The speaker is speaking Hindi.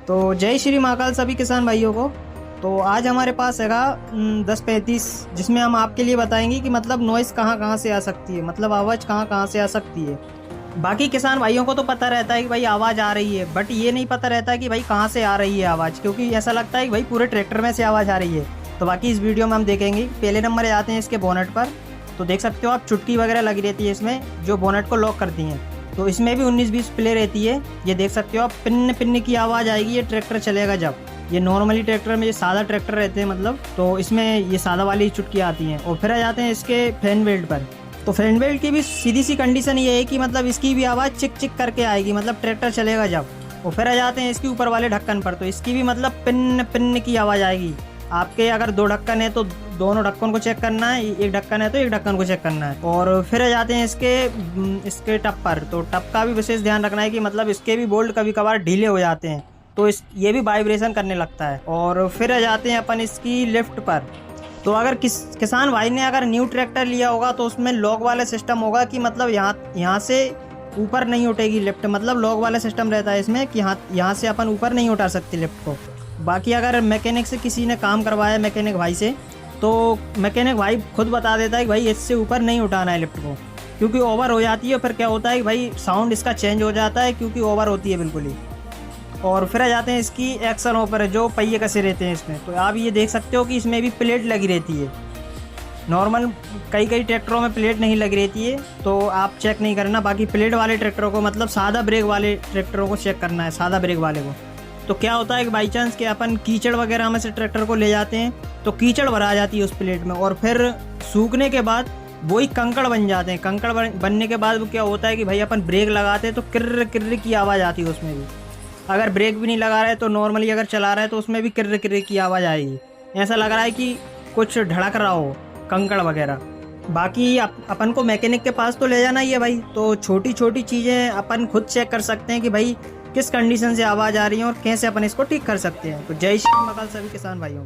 तो जय श्री महाकाल सभी किसान भाइयों को। तो आज हमारे पास हैगा 1035, जिसमें हम आपके लिए बताएंगे कि मतलब नॉइस कहाँ कहाँ से आ सकती है, मतलब आवाज़ कहाँ कहाँ से आ सकती है। बाकी किसान भाइयों को तो पता रहता है कि भाई आवाज़ आ रही है, बट ये नहीं पता रहता कि भाई कहाँ से आ रही है आवाज़, क्योंकि ऐसा लगता है कि भाई पूरे ट्रैक्टर में से आवाज़ आ रही है। तो बाकी इस वीडियो में हम देखेंगे। पहले नंबर जाते हैं इसके बोनट पर। तो देख सकते हो आप, चुटकी वगैरह लगी रहती है इसमें जो बोनट को लॉक करती हैं। तो इसमें भी 19-20 प्ले रहती है। ये देख सकते हो आप, पिन पिन की आवाज़ आएगी ये ट्रैक्टर चलेगा जब। ये नॉर्मली ट्रैक्टर में, ये सादा ट्रैक्टर रहते हैं मतलब, तो इसमें ये सादा वाली चुटकी आती हैं। और फिर आ जाते हैं इसके फैन बेल्ट पर। तो फैन बेल्ट की भी सीधी सी कंडीशन ये है कि मतलब इसकी भी आवाज़ चिक चिक करके आएगी, मतलब ट्रैक्टर चलेगा जब। और फिर आ जाते हैं इसके ऊपर वाले ढक्कन पर। तो इसकी भी मतलब पिन पिन की आवाज़ आएगी। आपके अगर 2 ढक्कन है तो दोनों ढक्कन को चेक करना है, एक ढक्कन है तो एक ढक्कन को चेक करना है। और फिर आ जाते हैं इसके टप पर। तो टप का भी विशेष ध्यान रखना है कि मतलब इसके भी बोल्ट कभी कभार ढीले हो जाते हैं, तो ये भी वाइब्रेशन करने लगता है। और फिर आ जाते हैं अपन इसकी लिफ्ट पर। तो अगर किसान भाई ने अगर न्यू ट्रैक्टर लिया होगा तो उसमें लॉक वाला सिस्टम होगा कि मतलब यहाँ से ऊपर नहीं उठेगी लिफ्ट, मतलब लॉक वाला सिस्टम रहता है इसमें कि यहाँ से अपन ऊपर नहीं उठा सकते लिफ्ट को। बाकी अगर मैकेनिक से किसी ने काम करवाया, मैकेनिक भाई से, तो मैकेनिक भाई खुद बता देता है कि भाई इससे ऊपर नहीं उठाना है लिफ्ट को, क्योंकि ओवर हो जाती है। फिर क्या होता है कि भाई साउंड इसका चेंज हो जाता है, क्योंकि ओवर होती है बिल्कुल ही। और फिर आ जाते हैं इसकी एक्शन ऊपर, जो पहिए कसे रहते हैं इसमें। तो आप ये देख सकते हो कि इसमें भी प्लेट लगी रहती है। नॉर्मल कई ट्रैक्टरों में प्लेट नहीं लगी रहती है, तो आप चेक नहीं करना। बाकी प्लेट वाले ट्रैक्टरों को, मतलब सादा ब्रेक वाले ट्रैक्टरों को चेक करना है, सादा ब्रेक वाले को। तो क्या होता है कि बाई चांस के अपन कीचड़ वगैरह में से ट्रैक्टर को ले जाते हैं तो कीचड़ भरा जाती है उस प्लेट में, और फिर सूखने के बाद वही कंकड़ बन जाते हैं। कंकड़ बनने के बाद वो क्या होता है कि भाई अपन ब्रेक लगाते हैं तो किर्र किर्र की आवाज़ आती है उसमें भी। अगर ब्रेक भी नहीं लगा रहा है तो नॉर्मली अगर चला रहा है तो उसमें भी किर्र किर्र की आवाज़ आएगी। ऐसा लग रहा है कि कुछ धड़क रहा हो, कंकड़ वगैरह। बाकी अपन को मैकेनिक के पास तो ले जाना ही है भाई। तो छोटी छोटी चीज़ें अपन खुद चेक कर सकते हैं कि भाई किस कंडीशन से आवाज़ आ रही है और कैसे अपन इसको ठीक कर सकते हैं। तो जय श्री महाकाल सभी किसान भाइयों।